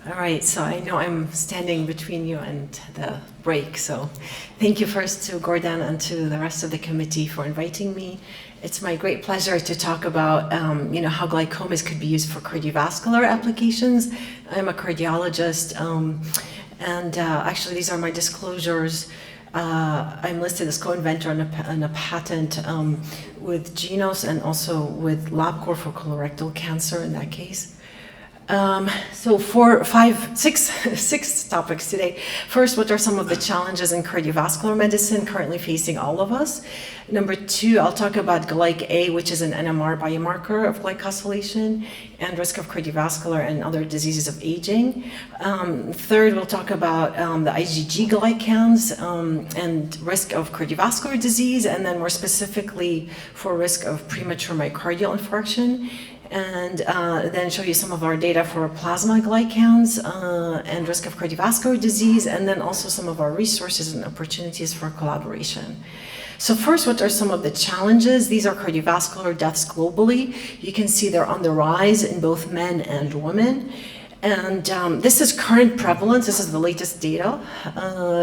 All right, so I know I'm standing between you and the break, so thank you first to Gordon and to the rest of the committee for inviting me. It's my great pleasure to talk about how glycomics could be used for cardiovascular applications. I'm a cardiologist, and actually these are my disclosures. I'm listed as co-inventor on a patent with Genos and also with LabCorp for colorectal cancer in that case. So six topics today. First, what are some of the challenges in cardiovascular medicine currently facing all of us? Number two, I'll talk about Glyc-A, which is an NMR biomarker of glycosylation and risk of cardiovascular and other diseases of aging. Third, we'll talk about the IgG glycans and risk of cardiovascular disease, and then more specifically for risk of premature myocardial infarction. And then show you some of our data for plasma glycans and risk of cardiovascular disease, and then also some of our resources and opportunities for collaboration. So first, what are some of the challenges? These are cardiovascular deaths globally. You can see they're on the rise in both men and women. And this is current prevalence. This is the latest data.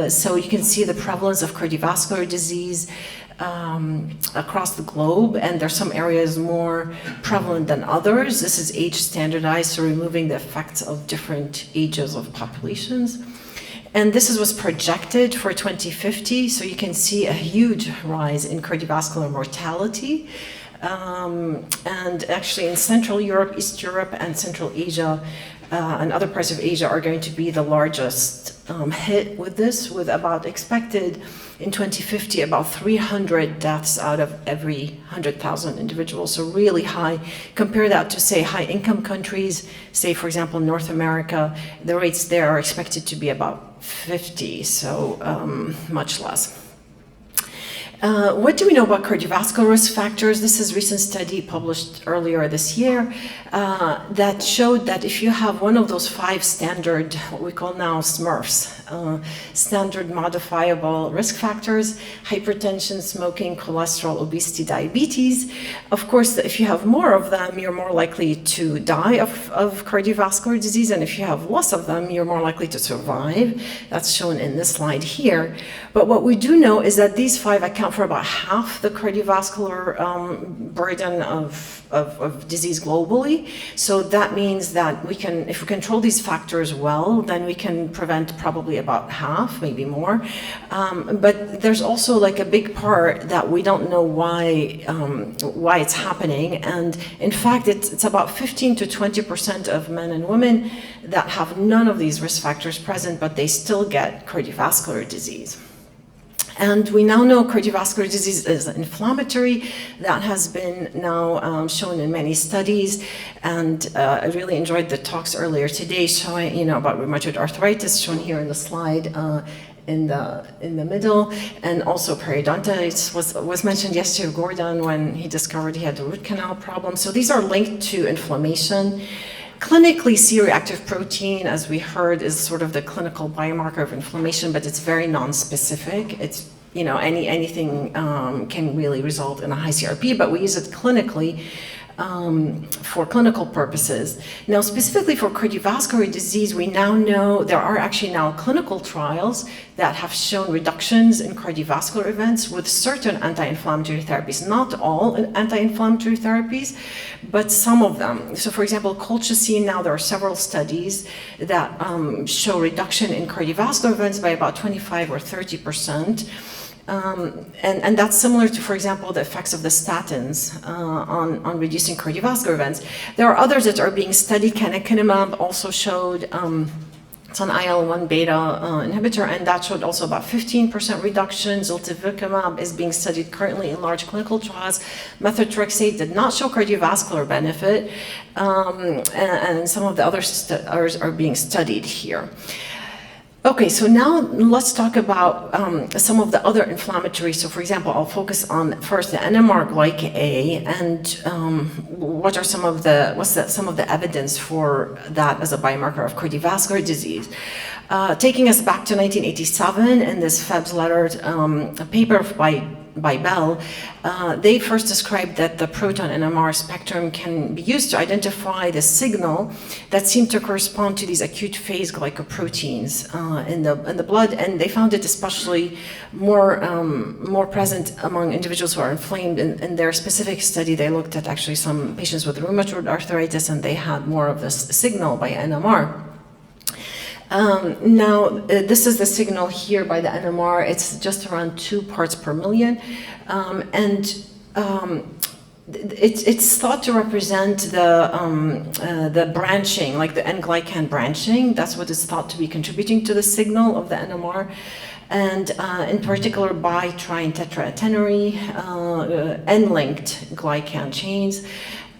So you can see the prevalence of cardiovascular disease across the globe, and there's some areas more prevalent than others. This is age standardized, so removing the effects of different ages of populations. And this was projected for 2050, so you can see a huge rise in cardiovascular mortality. And actually in Central Europe, East Europe, and Central Asia, and other parts of Asia are going to be the largest hit with this, with about expected in 2050 about 300 deaths out of every 100,000 individuals, so really high. Compare that to, say, high-income countries, say, for example, North America, the rates there are expected to be about 50, so much less. What do we know about cardiovascular risk factors? This is a recent study published earlier this year that showed that if you have one of those 5 standard, what we call now SMRFs, standard modifiable risk factors, hypertension, smoking, cholesterol, obesity, diabetes, of course, if you have more of them, you're more likely to die of cardiovascular disease, and if you have less of them, you're more likely to survive. That's shown in this slide here. But what we do know is that these 5 account for about half the cardiovascular burden of disease globally. So that means that we can, if we control these factors well, then we can prevent probably about half, maybe more. But there's also like a big part that we don't know why it's happening. And in fact, it's about 15 to 20% of men and women that have none of these risk factors present, but they still get cardiovascular disease. And we now know cardiovascular disease is inflammatory. That has been now shown in many studies. And I really enjoyed the talks earlier today showing, about rheumatoid arthritis, shown here in the slide in the middle. And also periodontitis was mentioned yesterday, Gordon, when he discovered he had a root canal problem. So these are linked to inflammation. Clinically, C-reactive protein, as we heard, is sort of the clinical biomarker of inflammation, but it's very non-specific. It's, anything can really result in a high CRP, but we use it clinically for clinical purposes. Now, specifically for cardiovascular disease, we now know there are actually now clinical trials that have shown reductions in cardiovascular events with certain anti-inflammatory therapies. Not all anti-inflammatory therapies, but some of them. So for example, colchicine, now there are several studies that show reduction in cardiovascular events by about 25 or 30%. And that's similar to, for example, the effects of the statins on reducing cardiovascular events. There are others that are being studied. Canakinumab also showed, it's an IL-1 beta inhibitor, and that showed also about 15% reduction. Ziltivekimab is being studied currently in large clinical trials. Methotrexate did not show cardiovascular benefit, and some of the others are being studied here. Okay, so now let's talk about some of the other inflammatory. So for example, I'll focus on first the NMR Glyc-A and what are some of the evidence for that as a biomarker of cardiovascular disease. Taking us back to 1987 in this Feb's letter, a paper by by Bell, they first described that the proton NMR spectrum can be used to identify the signal that seemed to correspond to these acute phase glycoproteins in the blood, and they found it especially more present among individuals who are inflamed. In their specific study, they looked at actually some patients with rheumatoid arthritis, and they had more of this signal by NMR. This is the signal here by the NMR. It's just around 2 parts per million, it's thought to represent the branching, like the N-glycan branching. That's what is thought to be contributing to the signal of the NMR. And in particular bi, tri, and tetraatenery, N-linked glycan chains.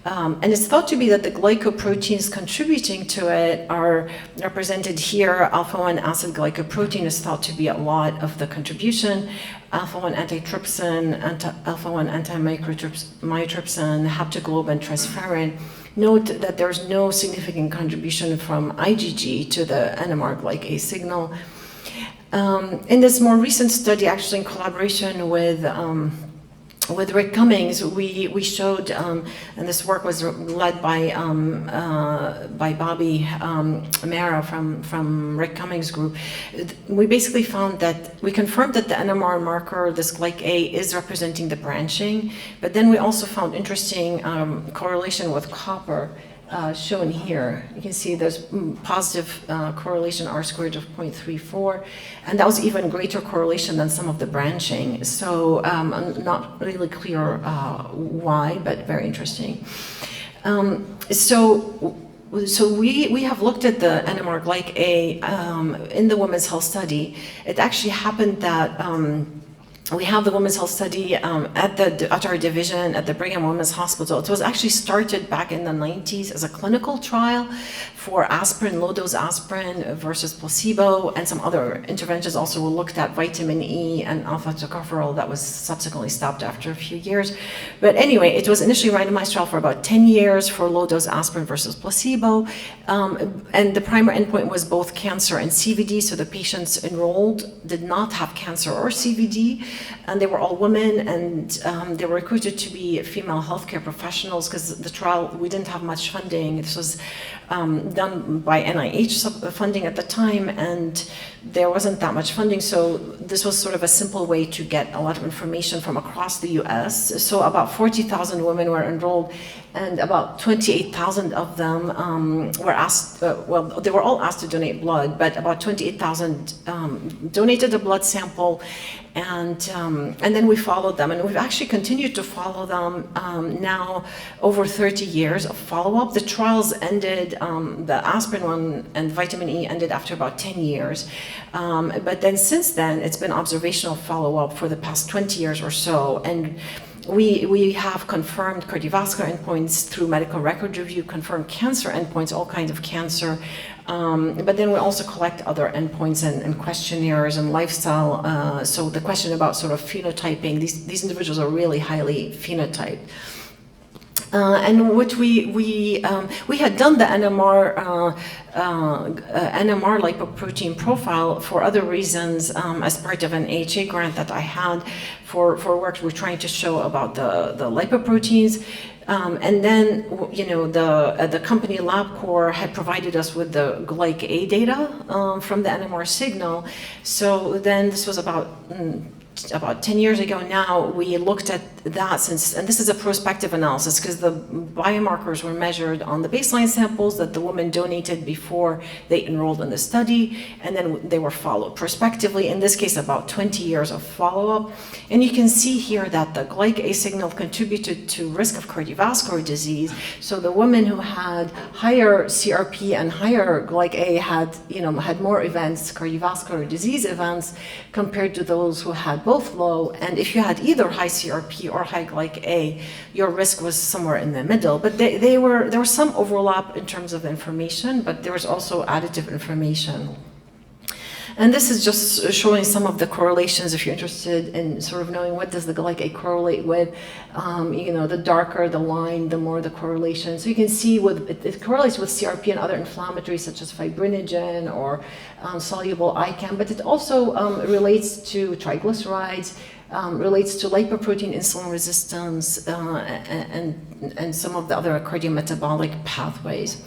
And it's thought to be that the glycoproteins contributing to it are represented here. Alpha-1 acid glycoprotein is thought to be a lot of the contribution. Alpha-1 antitrypsin, alpha-1 antimyotrypsin, haptoglobin, transferrin. Note that there's no significant contribution from IgG to the NMR glyc A signal. In this more recent study, actually in collaboration with Rick Cummings, we showed, and this work was led by Bobby Mara from Rick Cummings' group. We basically found that, we confirmed that the NMR marker, this glyc A, is representing the branching, but then we also found interesting correlation with copper. Shown here. You can see there's positive correlation R squared of 0.34, and that was even greater correlation than some of the branching. So I'm not really clear why, but very interesting. So we have looked at the NMR glyc A in the women's health study. It actually happened that we have the women's health study at our division at the Brigham Women's Hospital. It was actually started back in the 90s as a clinical trial for aspirin, low-dose aspirin versus placebo, and some other interventions also looked at vitamin E and alpha-tocopherol. That was subsequently stopped after a few years. But anyway, it was initially randomized trial for about 10 years for low-dose aspirin versus placebo. And the primary endpoint was both cancer and CVD, so the patients enrolled did not have cancer or CVD. And they were all women, and they were recruited to be female healthcare professionals because the trial, we didn't have much funding. This was done by NIH funding at the time, and there wasn't that much funding, so this was sort of a simple way to get a lot of information from across the US. So about 40,000 women were enrolled, and about 28,000 of them were asked, well, they were all asked to donate blood, but about 28,000 donated a blood sample, and then we followed them, and we've actually continued to follow them now over 30 years of follow-up. The trials ended, the aspirin one and vitamin E ended after about 10 years. But then since then, it's been observational follow-up for the past 20 years or so. And we have confirmed cardiovascular endpoints through medical record review, confirmed cancer endpoints, all kinds of cancer. But then we also collect other endpoints and questionnaires and lifestyle. So the question about sort of phenotyping, these individuals are really highly phenotyped. And what we had done the NMR lipoprotein profile for other reasons as part of an AHA grant that I had for work we're trying to show about the lipoproteins. And then, you know, the company LabCorp had provided us with the glyc A data from the NMR signal. So then this was about 10 years ago now, we looked at that since, and this is a prospective analysis because the biomarkers were measured on the baseline samples that the women donated before they enrolled in the study, and then they were followed prospectively, in this case about 20 years of follow-up. And you can see here that the glyc A signal contributed to risk of cardiovascular disease. So the women who had higher CRP and higher glyc A had more events, cardiovascular disease events, compared to those who had both low. And if you had either high CRP or high glyc A, your risk was somewhere in the middle. But there was some overlap in terms of information, but there was also additive information. And this is just showing some of the correlations if you're interested in sort of knowing what does the glyc A correlate with. The darker the line, the more the correlation. So you can see it correlates with CRP and other inflammatories such as fibrinogen or soluble ICAM, but it also relates to triglycerides, relates to lipoprotein insulin resistance and some of the other cardiometabolic pathways.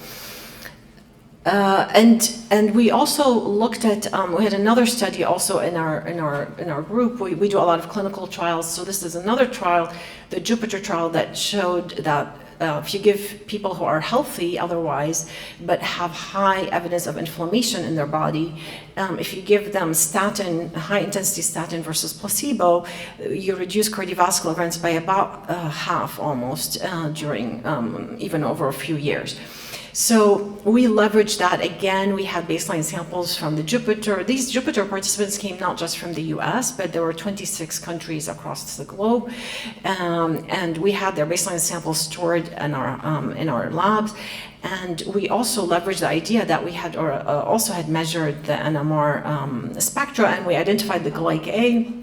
And we also looked at, we had another study also in our group. We do a lot of clinical trials. So this is another trial, the Jupiter trial, that showed that if you give people who are healthy otherwise, but have high evidence of inflammation in their body, if you give them statin, high intensity statin versus placebo, you reduce cardiovascular events by about half almost during even over a few years. So we leveraged that. Again, we had baseline samples from the Jupiter. These Jupiter participants came not just from the US, but there were 26 countries across the globe. And we had their baseline samples stored in our labs. And we also leveraged the idea that we had also had measured the NMR spectra, and we identified the Glycome.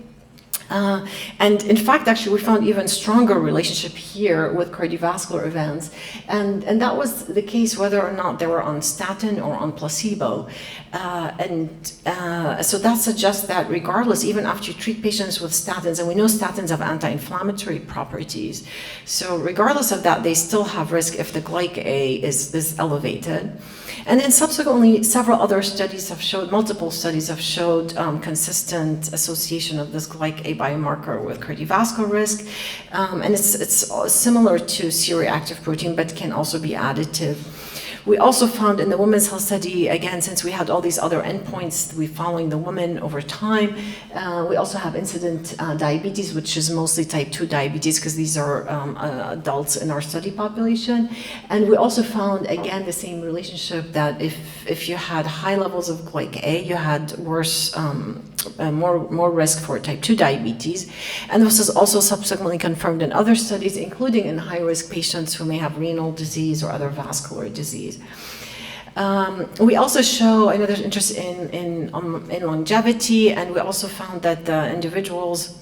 And in fact, actually, we found even stronger relationship here with cardiovascular events. And that was the case whether or not they were on statin or on placebo. So that suggests that regardless, even after you treat patients with statins, and we know statins have anti-inflammatory properties, so regardless of that, they still have risk if the Glycome is elevated. And then subsequently, several other studies have showed, multiple studies have showed consistent association of this Glycome biomarker with cardiovascular risk. And it's similar to C-reactive protein, but can also be additive. We also found in the women's health study, again, since we had all these other endpoints, we following the women over time. We also have incident diabetes, which is mostly type 2 diabetes, because these are adults in our study population. And we also found, again, the same relationship that if you had high levels of Glycome, you had worse, more risk for type 2 diabetes. And this is also subsequently confirmed in other studies, including in high-risk patients who may have renal disease or other vascular disease. We also show, I know there's interest in longevity, and we also found that the individuals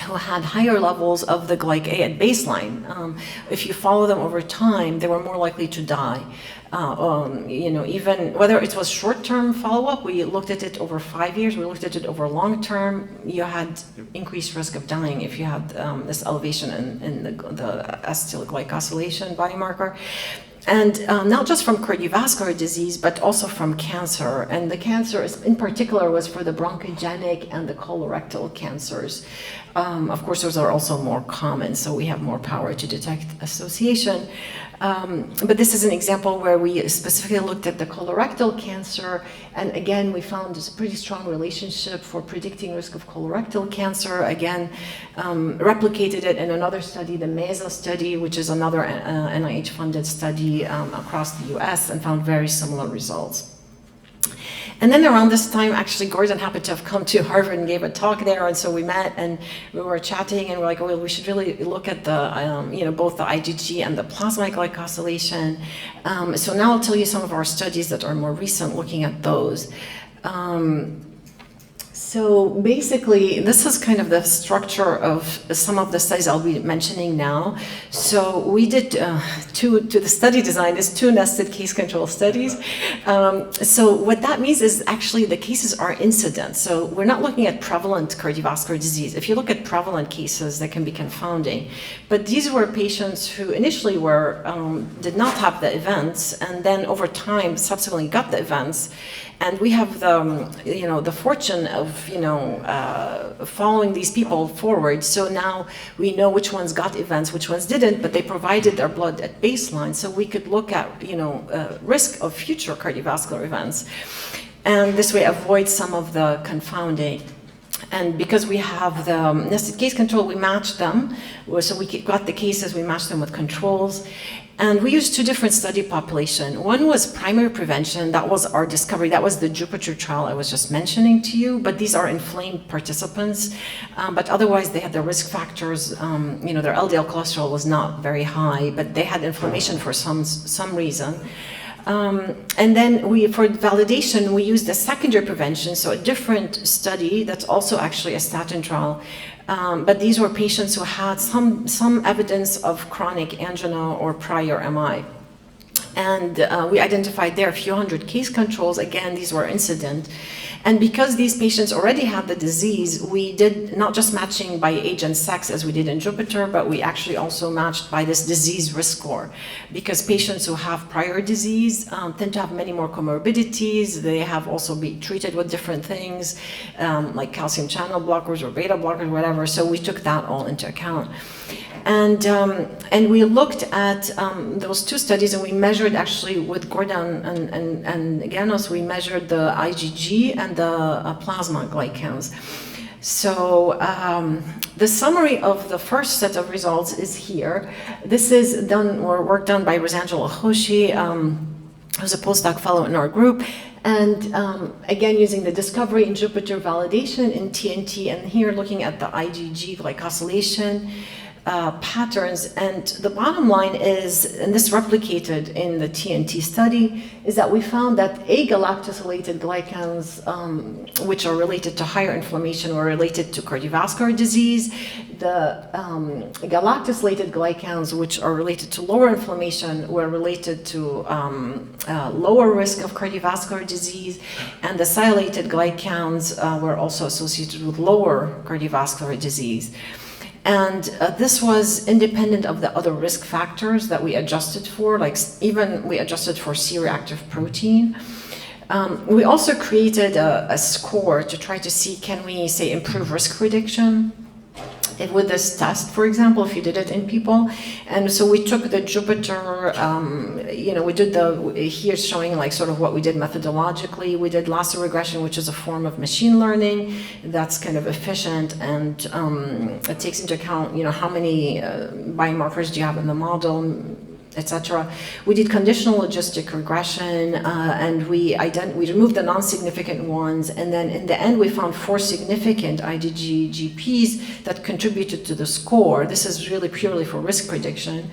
who had higher levels of the Glycome at baseline, if you follow them over time, they were more likely to die. Even whether it was short-term follow-up, we looked at it over 5 years, we looked at it over long-term, you had increased risk of dying if you had this elevation in the acetylglycosylation biomarker. And not just from cardiovascular disease, but also from cancer. And the cancer in particular was for the bronchogenic and the colorectal cancers. Of course, those are also more common, so we have more power to detect association. But this is an example where we specifically looked at the colorectal cancer, and again, we found this pretty strong relationship for predicting risk of colorectal cancer. Again, replicated it in another study, the MESA study, which is another NIH-funded study across the US, and found very similar results. And then around this time, actually, Gordon happened to have come to Harvard and gave a talk there, and so we met and we were chatting, and we're like, well, we should really look at the, both the IgG and the plasma glycosylation. So now I'll tell you some of our studies that are more recent, looking at those. So basically, this is kind of the structure of some of the studies I'll be mentioning now. So we did the study design is 2 nested case control studies. So what that means is actually the cases are incident. So we're not looking at prevalent cardiovascular disease. If you look at prevalent cases, that can be confounding. But these were patients who initially did not have the events, and then over time subsequently got the events. And we have the fortune of following these people forward. So now we know which ones got events, which ones didn't, but they provided their blood at baseline, so we could look at risk of future cardiovascular events, and this way avoid some of the confounding. And because we have the nested case control, we matched them. So we got the cases, we matched them with controls. And we used 2 different study populations. One was primary prevention. That was our discovery. That was the Jupiter trial I was just mentioning to you. But these are inflamed participants. But otherwise, they had the risk factors. Their LDL cholesterol was not very high, but they had inflammation for some reason. And then for validation, we used a secondary prevention, so a different study that's also actually a statin trial. But these were patients who had some evidence of chronic angina or prior MI. And we identified there a few hundred case controls. Again, these were incident. And because these patients already had the disease, we did not just matching by age and sex as we did in Jupiter, but we actually also matched by this disease risk score. Because patients who have prior disease tend to have many more comorbidities. They have also been treated with different things, like calcium channel blockers or beta blockers, whatever. So we took that all into account. And we looked at those two studies, and we measured actually with Gordon and Ganos, we measured the IgG and the plasma glycans. So the summary of the first set of results is here. This is work done by Rosangela Hoshi, who's a postdoc fellow in our group. And again, using the discovery in Jupiter validation in TNT, and here looking at the IgG glycosylation patterns. And the bottom line is, and this replicated in the TNT study, is that we found that agalactosylated glycans, which are related to higher inflammation, were related to cardiovascular disease. The galactosylated glycans, which are related to lower inflammation, were related to lower risk of cardiovascular disease. And the sialylated glycans were also associated with lower cardiovascular disease. And this was independent of the other risk factors that we adjusted for, like even we adjusted for C-reactive protein. We also created a score to try to see, can we, say, improve risk prediction with this test, for example, if you did it in people. And so we took the Jupiter, we did here showing like sort of what we did methodologically. We did lasso regression, which is a form of machine learning that's kind of efficient, and it takes into account, how many biomarkers do you have in the model, etc. We did conditional logistic regression, and we removed the non-significant ones, and then in the end we found 4 significant IgG GPs that contributed to the score. This is really purely for risk prediction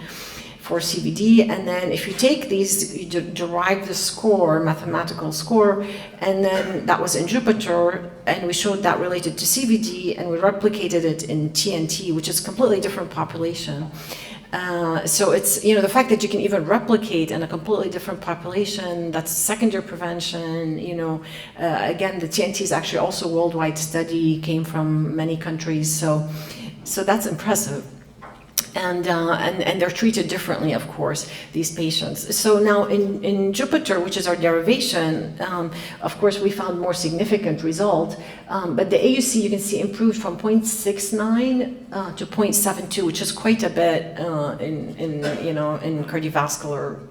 for CVD, and then if you take these, you derive the score, mathematical score, and then that was in Jupiter, and we showed that related to CVD, and we replicated it in TNT, which is a completely different population. So it's, the fact that you can even replicate in a completely different population, that's secondary prevention, again, the TNT is actually also a worldwide study, came from many countries, so that's impressive. And they're treated differently, of course, these patients. So now in Jupiter, which is our derivation, of course, we found more significant result, but the AUC you can see improved from 0.69 to 0.72, which is quite a bit in cardiovascular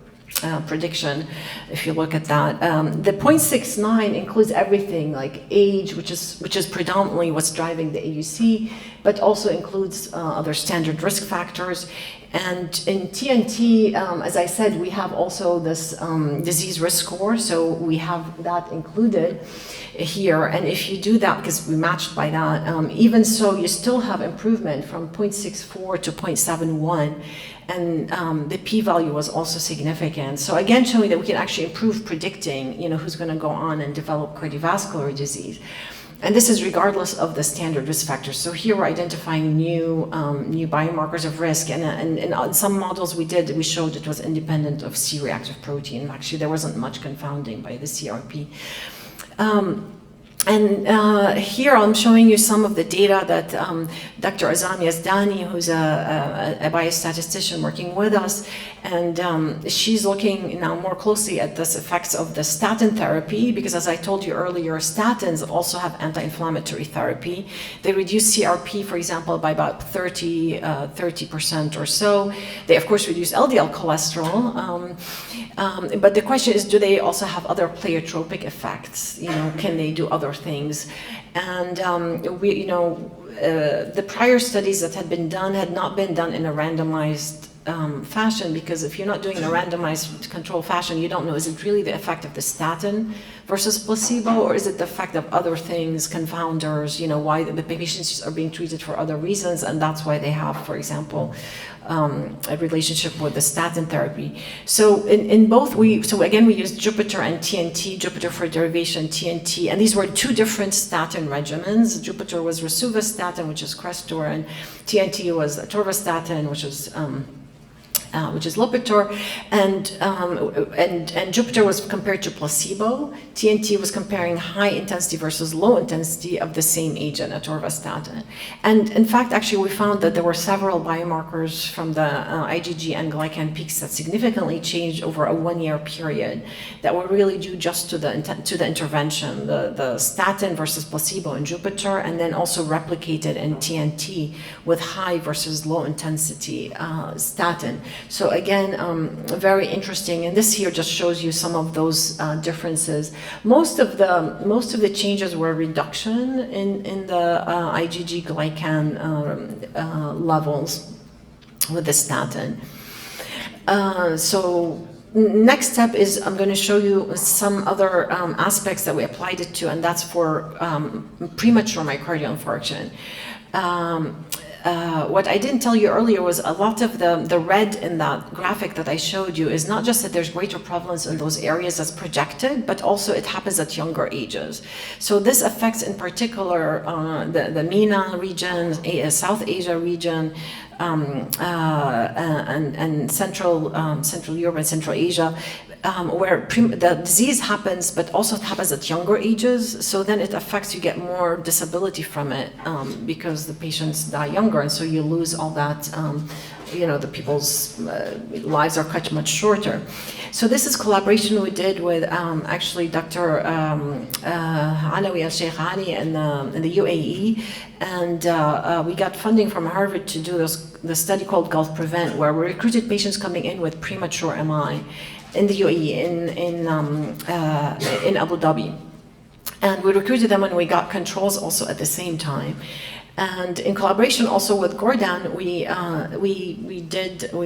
prediction, if you look at that. The 0.69 includes everything like age, which is predominantly what's driving the AUC, but also includes other standard risk factors. And in TNT, as I said, we have also this disease risk score, so we have that included here. And if you do that, because we matched by that, even so, you still have improvement from 0.64 to 0.71. And the p-value was also significant. So again, showing that we can actually improve predicting, who's going to go on and develop cardiovascular disease. And this is regardless of the standard risk factors. So here we're identifying new biomarkers of risk. And in some models we showed it was independent of C-reactive protein. Actually, there wasn't much confounding by the CRP. And here I'm showing you some of the data that Dr. Azami Yazdani, who's a biostatistician working with us, and she's looking now more closely at the effects of the statin therapy, because as I told you earlier, statins also have anti-inflammatory therapy. They reduce CRP, for example, by about 30% or so. They, of course, reduce LDL cholesterol, but the question is, do they also have other pleiotropic effects? Can they do other things? And the prior studies that had been done had not been done in a randomized fashion, because if you're not doing in a randomized control fashion, you don't know, is it really the effect of the statin versus placebo, or is it the effect of other things, confounders, why the patients are being treated for other reasons, and that's why they have, for example, a relationship with the statin therapy. So in both, we used Jupiter and TNT, Jupiter for derivation, TNT, and these were 2 different statin regimens. Jupiter was rosuvastatin, which is Crestor, and TNT was atorvastatin, which is which is Lipitor, and Jupiter was compared to placebo. TNT was comparing high intensity versus low intensity of the same agent, atorvastatin. And in fact, actually, we found that there were several biomarkers from the IgG and glycan peaks that significantly changed over a 1-year period that were really due just to the intervention, the statin versus placebo in Jupiter, and then also replicated in TNT with high versus low intensity statin. So again, very interesting, and this here just shows you some of those differences. Most of the changes were reduction in the IgG glycan levels with the statin. So next step is I'm going to show you some other aspects that we applied it to, and that's for premature myocardial infarction. What I didn't tell you earlier was a lot of the red in that graphic that I showed you is not just that there's greater prevalence in those areas as projected, but also it happens at younger ages. So this affects in particular the MENA region, South Asia region, and Central Europe and Central Asia, where the disease happens, but also it happens at younger ages. So then it affects, you get more disability from it because the patients die younger, and so you lose all that, the people's lives are cut much shorter. So this is collaboration we did with actually Dr. Alawi al-Sheikh Ali in the UAE, and we got funding from Harvard to do the study called Gulf Prevent, where we recruited patients coming in with premature MI in the UAE, in Abu Dhabi. And we recruited them and we got controls also at the same time. And in collaboration also with Gordon, we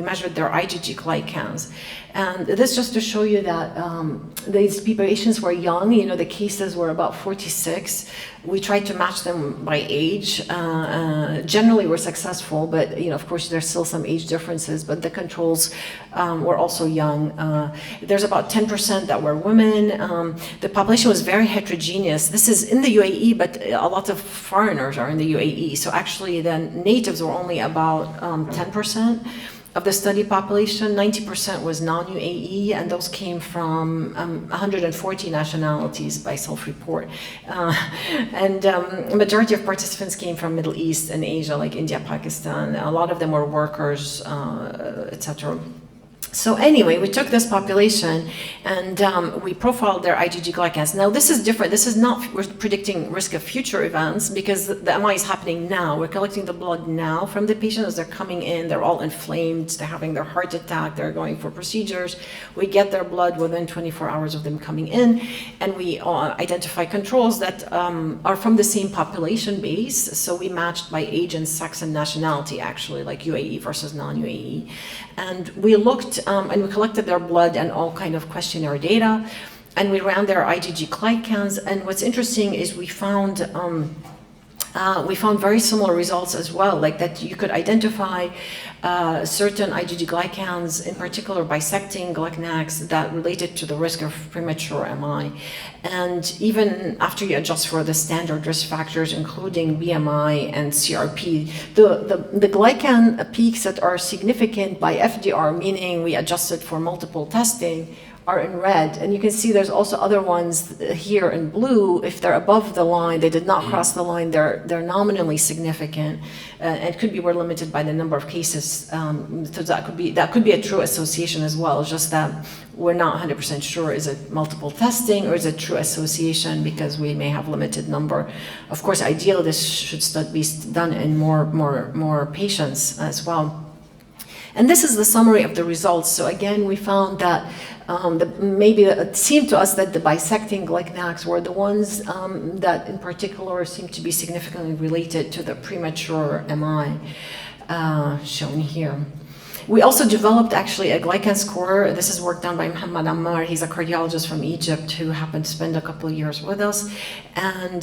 measured their IgG glycans. And this just to show you that these patients were young, the cases were about 46. We tried to match them by age. Generally we're successful, but of course there's still some age differences, but the controls were also young. There's about 10% that were women. The population was very heterogeneous. This is in the UAE, but a lot of foreigners are in the UAE. So actually the natives were only about 10% of the study population. 90% was non-UAE, and those came from 140 nationalities by self-report. And a majority of participants came from Middle East and Asia, like India, Pakistan. A lot of them were workers, etc. So anyway, we took this population and we profiled their IgG glycans. Now this is different. This is not predicting risk of future events because the MI is happening now. We're collecting the blood now from the patients as they're coming in. They're all inflamed. They're having their heart attack. They're going for procedures. We get their blood within 24 hours of them coming in, and we identify controls that are from the same population base. So we matched by age and sex and nationality, actually, like UAE versus non-UAE. And we looked and we collected their blood and all kind of questionnaire data, and we ran their IgG glycans. And what's interesting is we found very similar results as well, like that you could identify certain IgG glycans, in particular bisecting glycanacs, that related to the risk of premature MI. And even after you adjust for the standard risk factors, including BMI and CRP, the glycan peaks that are significant by FDR, meaning we adjusted for multiple testing, are in red. And you can see there's also other ones here in blue. If they're above the line, they did not cross the line, they're nominally significant. And could be we're limited by the number of cases. So that could be a true association as well, just that we're not 100% sure, is it multiple testing or is it true association, because we may have limited number. Of course, ideally this should be done in more patients as well. And this is the summary of the results. So again, we found that it seemed to us that the bisecting glycanacs were the ones that in particular seemed to be significantly related to the premature MI shown here. We also developed actually a glycan score. This is work done by Muhammad Ammar. He's a cardiologist from Egypt who happened to spend a couple of years with us. And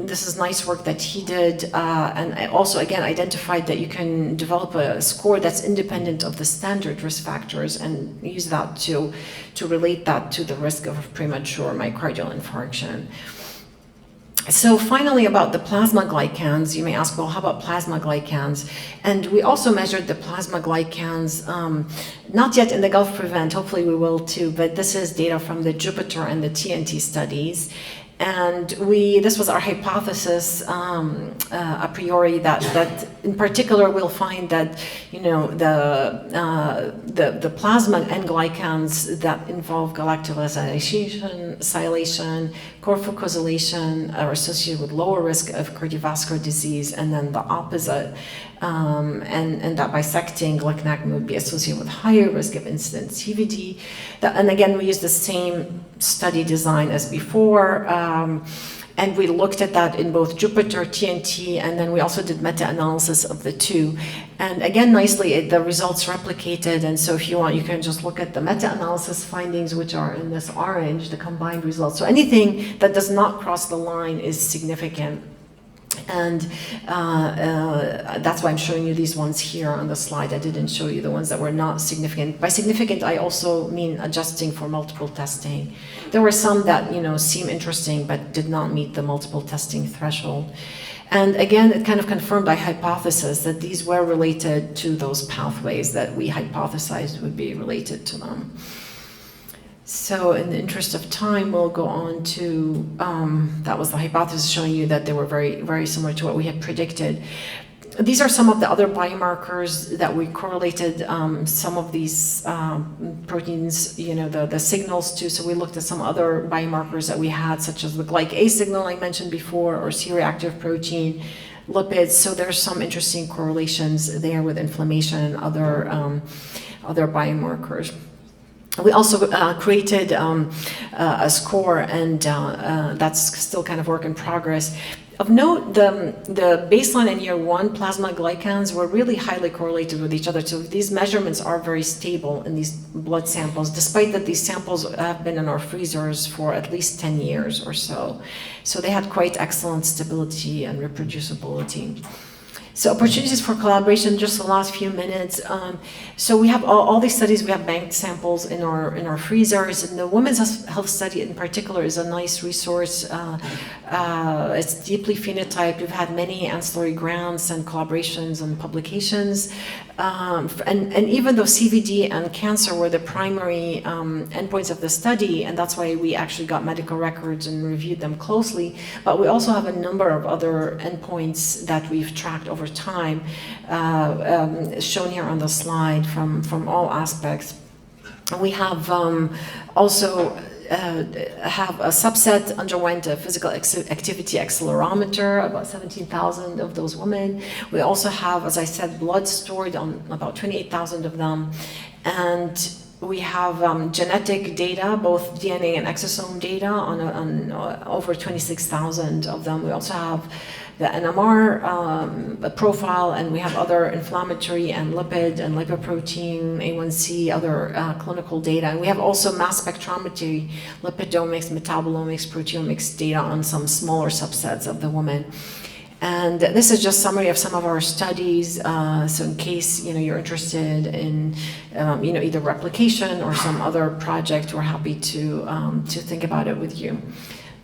this is nice work that he did. And I also, again, identified that you can develop a score that's independent of the standard risk factors and use that to relate that to the risk of premature myocardial infarction. So finally, about the plasma glycans, you may ask, well, how about plasma glycans? And we also measured the plasma glycans, not yet in the Gulf Prevent, hopefully we will too, but this is data from the Jupiter and the TNT studies. And this was our hypothesis a priori that in particular we'll find that the plasma and glycans that involve galactolysation, silation, corpusculation are associated with lower risk of cardiovascular disease, and then the opposite, and that bisecting glycanactin would be associated with higher risk of incident CVD. And again, we used the same study design as before, and we looked at that in both Jupiter, TNT, and then we also did meta-analysis of the two. And again, nicely, the results replicated, and so if you want, you can just look at the meta-analysis findings, which are in this orange, the combined results. So anything that does not cross the line is significant. And that's why I'm showing you these ones here on the slide. I didn't show you the ones that were not significant. By significant, I also mean adjusting for multiple testing. There were some that seem interesting but did not meet the multiple testing threshold. And again, it kind of confirmed our hypothesis that these were related to those pathways that we hypothesized would be related to them. So in the interest of time, we'll go on to, that was the hypothesis showing you that they were very, very similar to what we had predicted. These are some of the other biomarkers that we correlated some of these proteins, the signals to. So we looked at some other biomarkers that we had, such as the glyc-A signal I mentioned before, or C-reactive protein, lipids. So there's some interesting correlations there with inflammation and other biomarkers. We also created a score, and that's still kind of work in progress. Of note, the baseline in year 1 plasma glycans were really highly correlated with each other. So these measurements are very stable in these blood samples, despite that these samples have been in our freezers for at least 10 years or so. So they had quite excellent stability and reproducibility. So opportunities for collaboration, just the last few minutes. So we have all these studies, we have banked samples in our freezers, and the women's health study in particular is a nice resource. It's deeply phenotyped. We've had many ancillary grants and collaborations and publications. And even though CVD and cancer were the primary endpoints of the study, and that's why we actually got medical records and reviewed them closely, but we also have a number of other endpoints that we've tracked over time, shown here on the slide from all aspects. We have also have a subset underwent a physical activity accelerometer, about 17,000 of those women. We also have, as I said, blood stored on about 28,000 of them. And we have genetic data, both DNA and exosome data on over 26,000 of them. We also have the NMR profile, and we have other inflammatory and lipid and lipoprotein, A1C, other clinical data. And we have also mass spectrometry, lipidomics, metabolomics, proteomics data on some smaller subsets of the women. And this is just a summary of some of our studies. So in case you're interested in either replication or some other project, we're happy to think about it with you.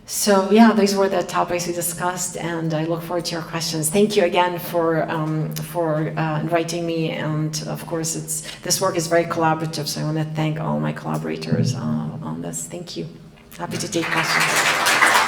So yeah, these were the topics we discussed, and I look forward to your questions. Thank you again for inviting me, and of course this work is very collaborative, so I want to thank all my collaborators on this. Thank you. Happy to take questions.